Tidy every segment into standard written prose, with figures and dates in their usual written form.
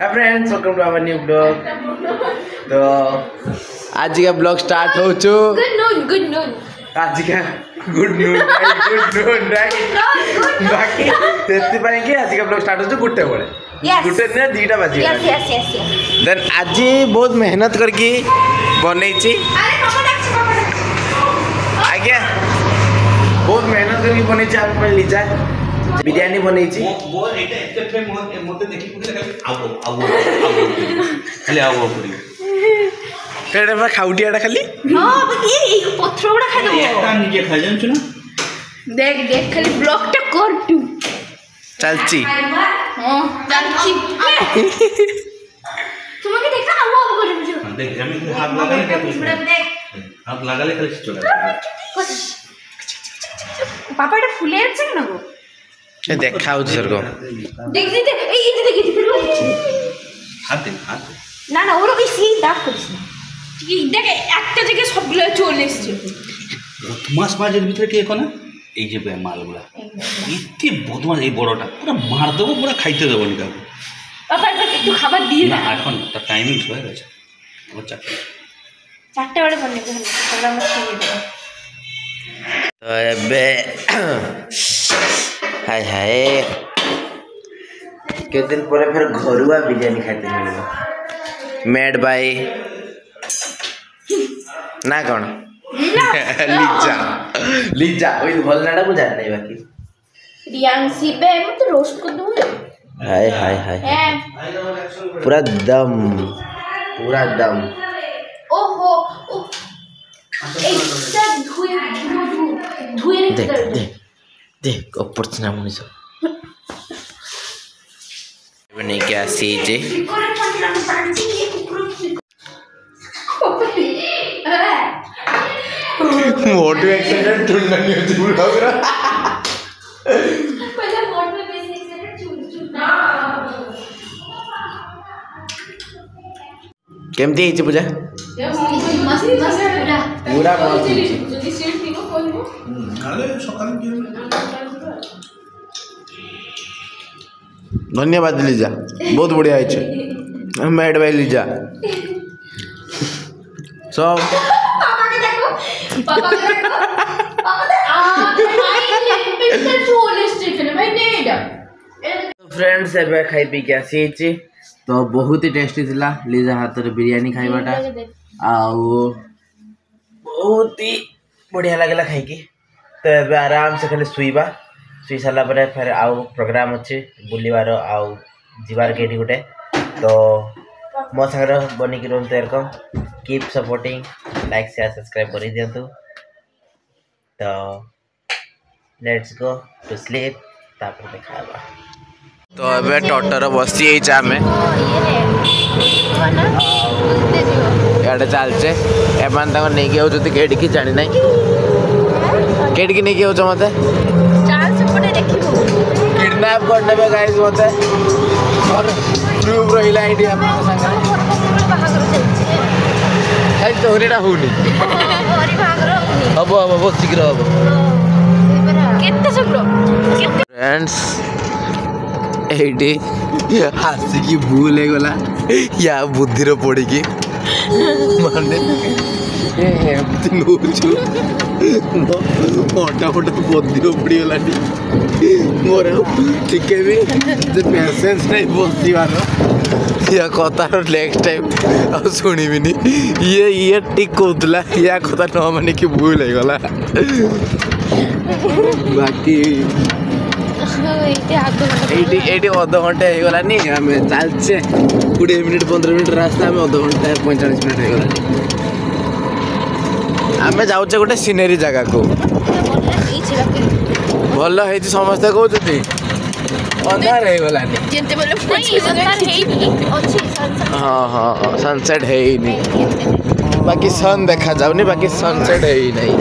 Hi friends, welcome to our new blog. तो आज का ब्लॉग स्टार्ट हो चु गुड नून आज का गुड नून बाकी सेति पई कि आज का ब्लॉग स्टार्ट हो चु गुटे बळे गुटे ने 2टा बाजी देन आज बहुत मेहनत करके बनै छी। आज्ञा बहुत मेहनत करके बनै छी। आप पे लीजा बिरयानी बनै छी। वो एटा एते पे मोते देखि पुले खाली आओ पुरी तेरे में खाउटियाटा खाली हां ये पत्थर गुडा खा दबो एकटा निके खा जान छु ना। देख खाली ब्लॉक टा कर तू चलची हां चलची तुमके देखा ना वो कर बुझो देख जमीन हाथ लगा ले हाथ लगा ले खाली छोड़ा पापा टा फुले আছে না গো ए দেখাও তো सरको देख এই হাতে না না ওর বেশি দাগ করিস না ঠিক দেখ একটা জায়গায় সবগুলো চলে এসেছে। বদমাস মাছের ভিতরে কি এখন এই যে মালগুলা ইতি বদমাস এই বড়টা পুরো মার দেবো পুরো খাইতে দেবো নি কাউকে। পাপা একটু খাবার দিয়ে না এখন তার টাইমিং হয়ে গেছে আমার 4টা বেলা বনে গেল তাহলে আমরা খেয়ে দেব। तो एबे हाय हाय के दिन पर फिर घरुआ बिरयानी खाते मिलेगा मेड बाय ना कौन लीजा लीजा ओई भल नाडा को जान नहीं बाकी रियांसी बे मैं तो रोस्ट कर दूं। हाय हाय हाय पूरा दम ओहो एकदम धुए देख देख देख ऊपर से ना मुझे बने क्या सीजे मोटिवेटेड टुन्ना नहीं होती ब्लॉग रा पहले मोड में बेसिक से चुनना केमती हिची पूजा मस्त पूरा मस्त हिची যদি সিট নিবো কইবো আরে সকালে কি धन्यवाद लीजा बहुत बढ़िया है मेड बाय लीजा सो पापा के देखो पापा पिक्चर चोले स्टेशन भाई नेडा फ्रेंड्स एबे खाई पी के आसी छी तो बहुत ही टेस्टी थिला लीजा हाथ रे बिरयानी खाइबाटा आउ बहुत ही बढ़िया लागला खाई की। तो एबे आराम से खाली सुईबा सुई सारा पर फिर आउ प्रोग्राम अच्छे बुलवार आउ जीवार के गोटे तो मो सागर बनिक रुहतु एरकम keep supporting like share subscribe कर दिंतु। तो लेट्स गो टू स्लीप तापर देखा। तो अबे टटर बसी आम इे चलचे एमान नहीं आउती कहीं जानी ना कहीं नहीं आउच मत किडनैप करने गाइस मत चुप रहा ये तोहरीटा होनी हम हम बहुत शीघ्र हम फ्रेंड्स ये हासिकी भूल है गला या बुद्धि पड़ी की माने नौचु फटा फटा बुद्धि पड़ी गला मोर टिके भी पेसेंस नहीं बसवार या कतार नेक्स्ट टाइम आ शुणिबिनी ये ठीक कहला या कथा न माने कि भूल है गला बाकी ये अध घंटे होगलानी आम चलचे 20 मिनट 15 मिनट रास्ता आम अध घंटा 45 मिनट होगलानी आम जाऊे गोटे सीनेरी जगह को भल है समस्ते कहते अंधार होगलानी हाँ हाँ सनसेट है ही नहीं बाकी सन देखा जाऊनी बाकी सनसेट है ही नहीं।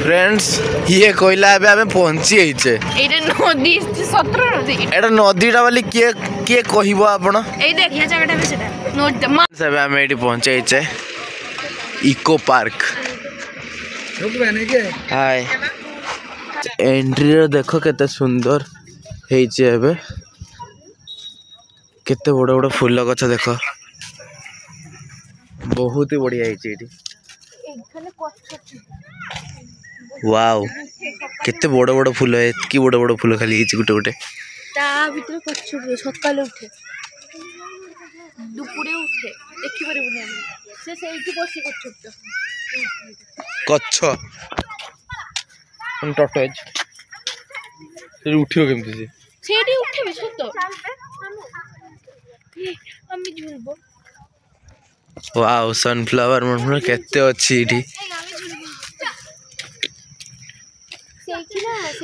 फ्रेंड्स ये कोइला अबे हमें पहुंची आइचे एटा नदी 17 नदी एटा नदीटा वाली के कहबो आपण ए देखिया जगटा बे सेटा नोट सब हमें एटी पहुंचे आइचे इको पार्क। हाय एंट्री रो देखो केते सुंदर ହେଇଛି ଏବେ केते बड़ बड़ फूल गछ देखो बहुत ही बढ़िया ହେଇଛି एठी वाओ केते बड़ बड़ फूल है की बड़ बड़ फूल खाली ହେଇଛି गुटे गुटे ता भीतर कच्छ सकाले उठे दुपुरे उठे देखि परिबुनी से सेठी बसी कच्छ कच्छ टटज से उठियो केमती से सेठी उठे सत আমি ঝুলবো वाओ सनफ्लावर मन केते अछि एठी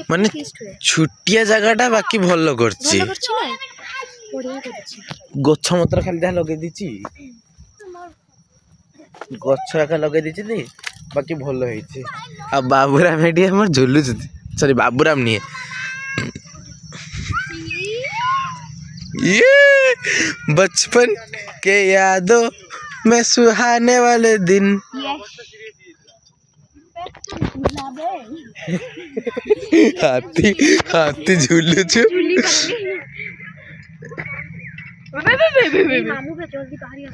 माने छुटिया जगहटा बाकी भल करछि गछ मात्र खाली जा लगे दिछि गछ एका लगे दिछि बाकी भल होइछि आ बाबूराम एठी हमर झुलु सॉरी बाबूराम नहीं ये बचपन के यादों में सुहाने वाले दिन हाथी हाथी झूलू छु मामू के जल्दी बाहर आ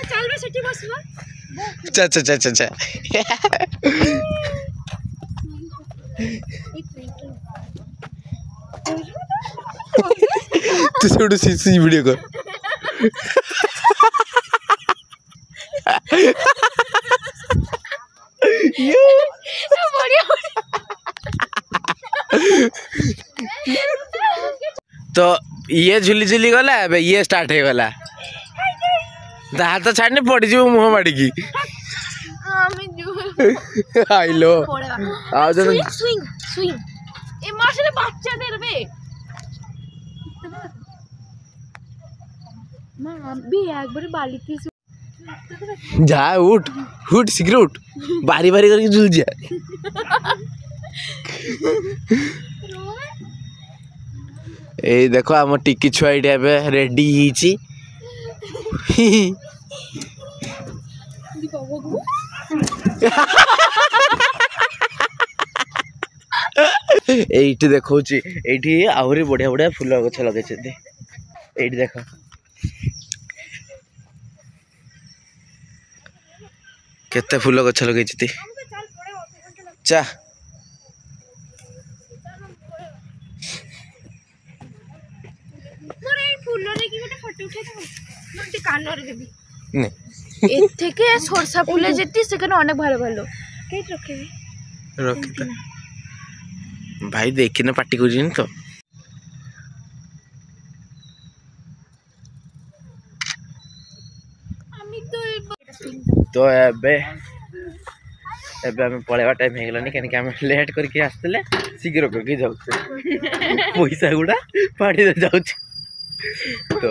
सामने चल बे सेठी बसवा चा चा चा चा चा तू छोड़ सी वीडियो कर तो ये झुली झुली गला अब ये स्टार्ट हो गला हाथ तो छाड़ने पड़ जी मुह माड़ी की आइलो आ जो সুইং সুইং এই মাসে বাচ্চাদের বে মা আমি একবারে বালিতে जा उठ उठ शीघ्र उठ बारी बारी करके झूल जा ए देखो आम टिकी छुआ ये रेडी ही এইটি দেখছি এইটি আহুরি বড়িয়া বড়িয়া ফুল গছ লগাইছেন এইটি দেখ केते फूल गछ लगे चा এর থেকে সরষা ফুলে যেতে সেখানে অনেক ভালো ভালো কেট রাখবি रखता भाई देखी ना पार्टी कर तो तो एबे एबे हमें पळेवा टाइम हे गेलानी कनी हम लेट करके आस्तले शीघ्र करके जाऊ पैसा गुडा पाड़ी दे जाऊ तो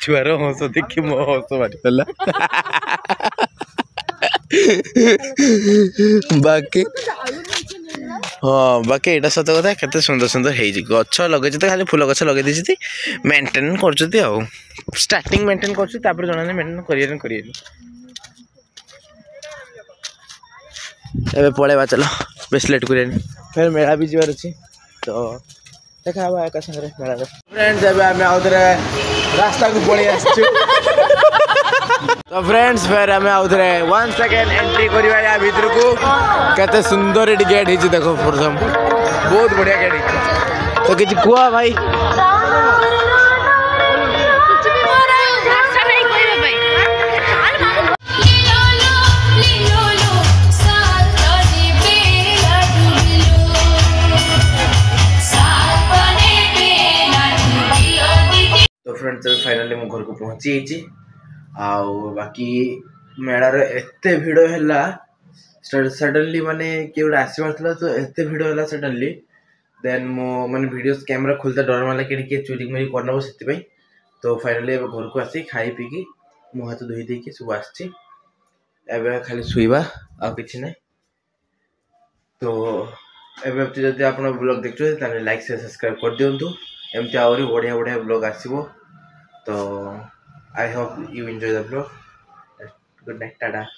छुआर हस देखी मो हस मारिदेला बाकी हाँ बाकी यहाँ सत कथा केते सुंदर सुंदर गछ लगे तो खाली फूल गछ लगे दी मेंटेन कर स्टार्टिंग मेंटेन कर जना मेंटेन कर पलैबा चलो बेस लेट कर फिर मेला भी जीवार अच्छी तो देखा एक सागर मेला फ्रेंड्स एवं आम रास्ता को पलि आस तो फ्रेंड्स फिर आम आउे 1 सेकेंड एंट्री करवा भीतर को केते सुंदर ये गेट ही देखो प्रथम बहुत बढ़िया गेट है तो किसी कुआ भाई तो फ्रेंड्स फाइनली मो घर को पहुंची आउ बाकी मेलार एते भिड़ है सडनली माने किए आसबार तो एते भिड़ है सडनली देन मो माने वीडियो कैमेरा खोलता डर माला कि चोरी मेरी करनब से तो फाइनली घर को आसी खाई पीकी मुँह हाथ धोई देकी सब आसी खाली शुवा आ कि ना तो एवं जब आप ब्लॉग देखते लाइक शेयर सब्सक्राइब कर दिंतु एमती आहरी बढ़िया बढ़िया ब्लॉग आसो तो I hope you enjoy the vlog. Good night, tada.